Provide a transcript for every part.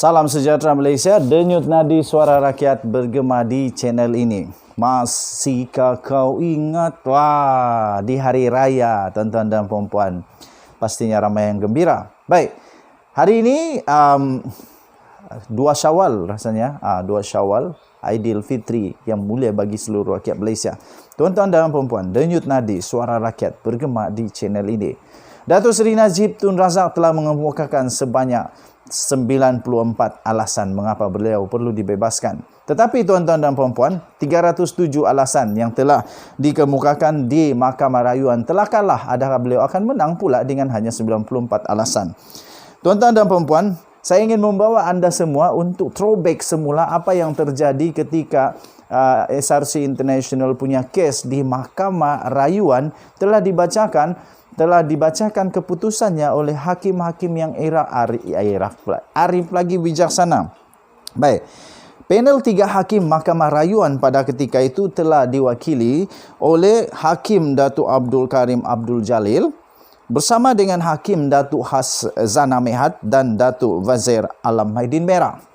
Salam sejahtera Malaysia, denyut nadi suara rakyat bergema di channel ini. Masihkah kau ingat? Wah, di hari raya tuan-tuan dan puan-puan. Pastinya ramai yang gembira. Baik, hari ini 2 Syawal rasanya, 2 Syawal, Aidilfitri yang mulia bagi seluruh rakyat Malaysia. Tuan-tuan dan puan-puan, denyut nadi suara rakyat bergema di channel ini. Datuk Seri Najib Tun Razak telah mengemukakan sebanyak 94 alasan mengapa beliau perlu dibebaskan. Tetapi tuan-tuan dan puan-puan, 307 alasan yang telah dikemukakan di Mahkamah Rayuan telah kalah. Adakah beliau akan menang pula dengan hanya 94 alasan? Tuan-tuan dan puan-puan, saya ingin membawa anda semua untuk throwback semula apa yang terjadi ketika SRC International punya kes di Mahkamah Rayuan telah dibacakan keputusannya oleh hakim-hakim yang arif lagi bijaksana. Baik, panel 3 hakim Mahkamah Rayuan pada ketika itu telah diwakili oleh Hakim Datuk Abdul Karim Abdul Jalil bersama dengan Hakim Datuk Has Zana Mehat dan Datuk Wazir Alam Haidin Merah.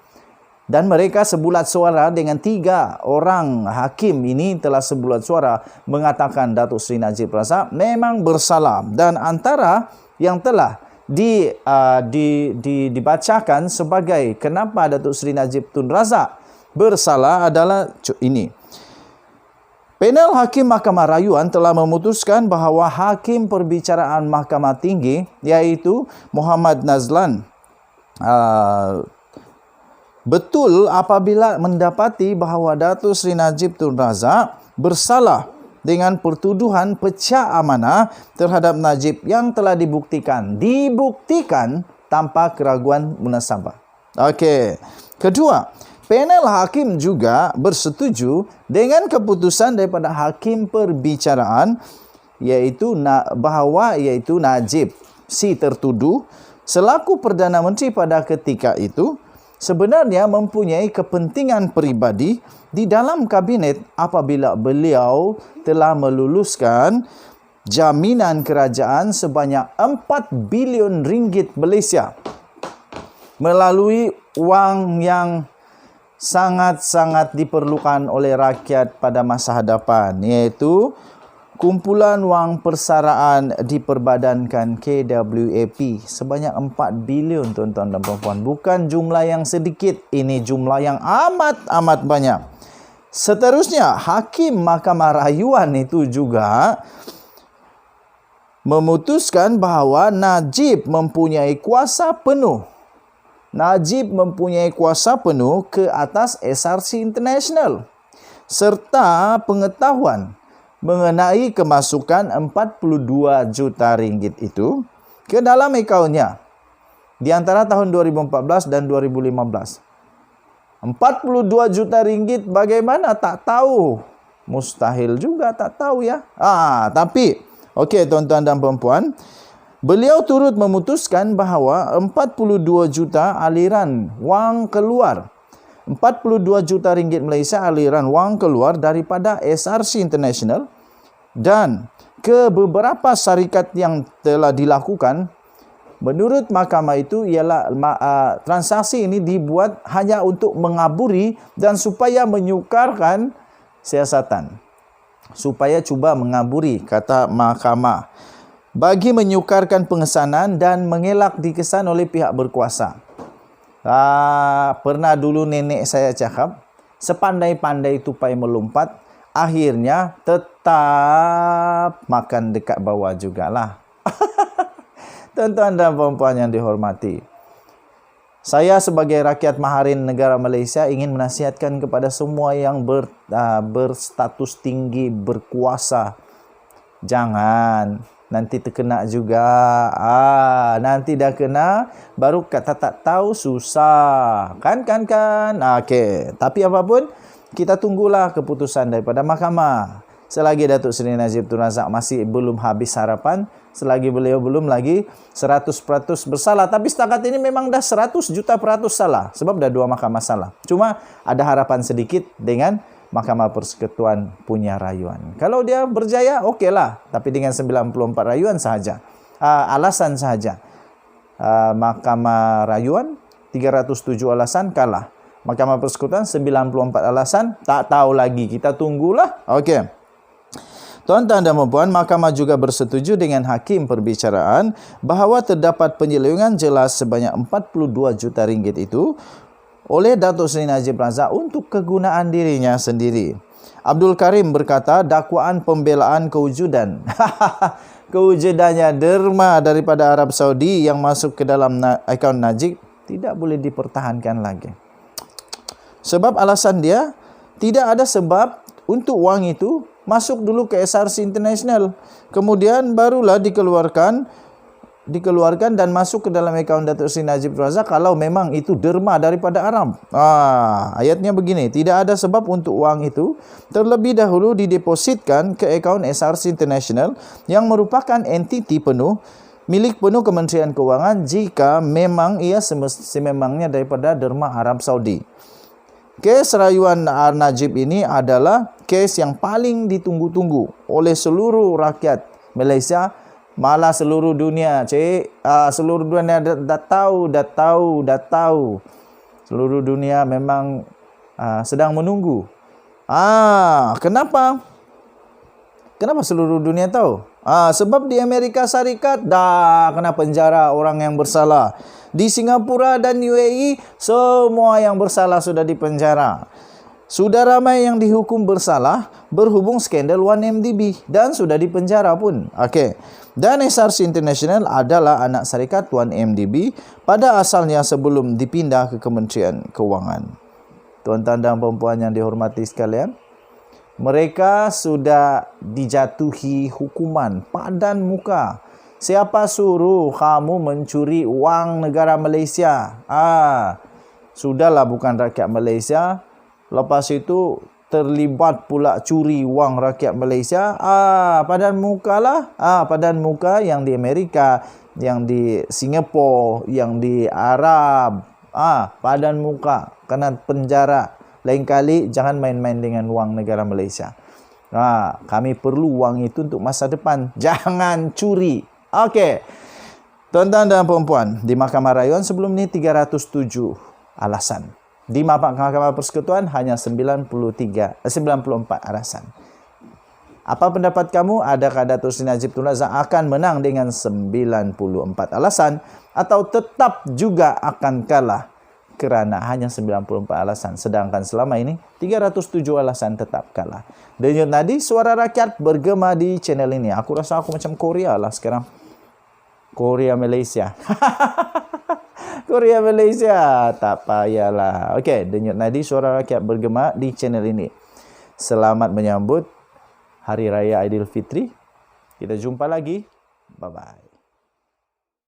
Dan mereka sebulat suara dengan 3 orang hakim ini telah sebulat suara mengatakan Datuk Seri Najib Razak memang bersalah. Dan antara yang telah dibacakan sebagai kenapa Datuk Seri Najib Tun Razak bersalah adalah ini. Panel Hakim Mahkamah Rayuan telah memutuskan bahawa Hakim Perbicaraan Mahkamah Tinggi iaitu Muhammad Nazlan betul apabila mendapati bahawa Datuk Seri Najib Tun Razak bersalah dengan pertuduhan pecah amanah terhadap Najib yang telah dibuktikan tanpa keraguan munasabah. Okey. Kedua, panel hakim juga bersetuju dengan keputusan daripada Hakim Perbicaraan iaitu Najib si tertuduh selaku Perdana Menteri pada ketika itu sebenarnya mempunyai kepentingan peribadi di dalam kabinet apabila beliau telah meluluskan jaminan kerajaan sebanyak 4 bilion ringgit Malaysia melalui wang yang sangat-sangat diperlukan oleh rakyat pada masa hadapan, iaitu kumpulan wang persaraan diperbadankan KWAP sebanyak 4 bilion tuan-tuan dan puan-puan. Bukan jumlah yang sedikit, ini jumlah yang amat banyak. Seterusnya, Hakim Mahkamah Rayuan itu juga memutuskan bahawa Najib mempunyai kuasa penuh. Najib mempunyai kuasa penuh ke atas SRC International serta pengetahuan mengenai kemasukan 42 juta ringgit itu ke dalam akaunnya di antara tahun 2014 dan 2015. 42 juta ringgit bagaimana tak tahu? Mustahil juga tak tahu ya. Tapi okey tuan-tuan dan puan-puan, beliau turut memutuskan bahawa 42 juta aliran wang keluar 42 juta ringgit Malaysia aliran wang keluar daripada SRC International dan ke beberapa syarikat yang telah dilakukan. Menurut mahkamah itu ialah transaksi ini dibuat hanya untuk mengaburi dan supaya menyukarkan siasatan. Supaya cuba mengaburi, kata mahkamah, bagi menyukarkan pengesanan dan mengelak dikesan oleh pihak berkuasa. Pernah dulu nenek saya cakap, sepandai-pandai tupai melompat, akhirnya tetap makan dekat bawah jugalah. Tuan-tuan dan puan-puan yang dihormati, saya sebagai rakyat maharin negara Malaysia ingin menasihatkan kepada semua yang berstatus tinggi, berkuasa, jangan nanti terkena juga. Nanti dah kena baru kata tak tahu susah. Kan. Okey, tapi apapun kita tunggulah keputusan daripada mahkamah. Selagi Datuk Seri Najib Tun Razak masih belum habis harapan, selagi beliau belum lagi 100% bersalah. Tapi setakat ini memang dah 100 juta % salah sebab dah 2 mahkamah salah. Cuma ada harapan sedikit dengan Mahkamah Persekutuan punya rayuan. Kalau dia berjaya, okeylah. Tapi dengan 94 rayuan sahaja. Alasan sahaja. Mahkamah Rayuan 307 alasan kalah. Mahkamah Persekutuan 94 alasan tak tahu lagi. Kita tunggulah. Okey. Tuan-tuan dan puan-puan, mahkamah juga bersetuju dengan hakim perbicaraan bahawa terdapat penyelewengan jelas sebanyak 42 juta ringgit itu oleh Datuk Seri Najib Razak untuk kegunaan dirinya sendiri. Abdul Karim berkata dakwaan pembelaan kewujudan kewujudannya derma daripada Arab Saudi yang masuk ke dalam akaun Najib tidak boleh dipertahankan lagi. Sebab alasan dia, tidak ada sebab untuk wang itu masuk dulu ke SRC International. Kemudian barulah dikeluarkan dan masuk ke dalam akaun Datuk Seri Najib Razak kalau memang itu derma daripada Arab. Ayatnya begini, tidak ada sebab untuk wang itu terlebih dahulu didepositkan ke akaun SRC International yang merupakan entiti penuh, milik penuh Kementerian Kewangan jika memang ia sememangnya daripada derma Arab Saudi. Kes rayuan Najib ini adalah kes yang paling ditunggu-tunggu oleh seluruh rakyat Malaysia, malah seluruh dunia. Seluruh dunia dah tahu. Seluruh dunia memang sedang menunggu. Kenapa? Kenapa seluruh dunia tahu? Sebab di Amerika Syarikat dah kena penjara orang yang bersalah. Di Singapura dan UAE, semua yang bersalah sudah dipenjara. Sudah ramai yang dihukum bersalah berhubung skandal 1MDB dan sudah dipenjara pun. Okey. Dan SRC International adalah anak syarikat 1MDB pada asalnya sebelum dipindah ke Kementerian Kewangan. Tuan-tuan dan puan-puan yang dihormati sekalian, mereka sudah dijatuhi hukuman padan muka. Siapa suruh kamu mencuri wang negara Malaysia? Sudahlah bukan rakyat Malaysia. Lepas itu terlibat pula curi wang rakyat Malaysia. Padan muka lah. Padan muka yang di Amerika, yang di Singapura, yang di Arab. Padan muka. Kena penjara. Lain kali jangan main-main dengan wang negara Malaysia. Kami perlu wang itu untuk masa depan. Jangan curi. Okey. Tuan-tuan dan puan-puan, di Mahkamah Rayuan sebelum ini 307 alasan. Di Mahkamah Persekutuan hanya 94 alasan. Apa pendapat kamu? Adakah Datuk Seri Najib Tun Razak akan menang dengan 94 alasan atau tetap juga akan kalah kerana hanya 94 alasan, sedangkan selama ini 307 alasan tetap kalah? Denyut nadi suara rakyat bergema di channel ini. Aku rasa aku macam Korea lah sekarang. Korea Malaysia. Korea Malaysia. Tak payahlah. Okey, denyut nadi suara rakyat bergema di channel ini. Selamat menyambut Hari Raya Aidilfitri. Kita jumpa lagi. Bye-bye.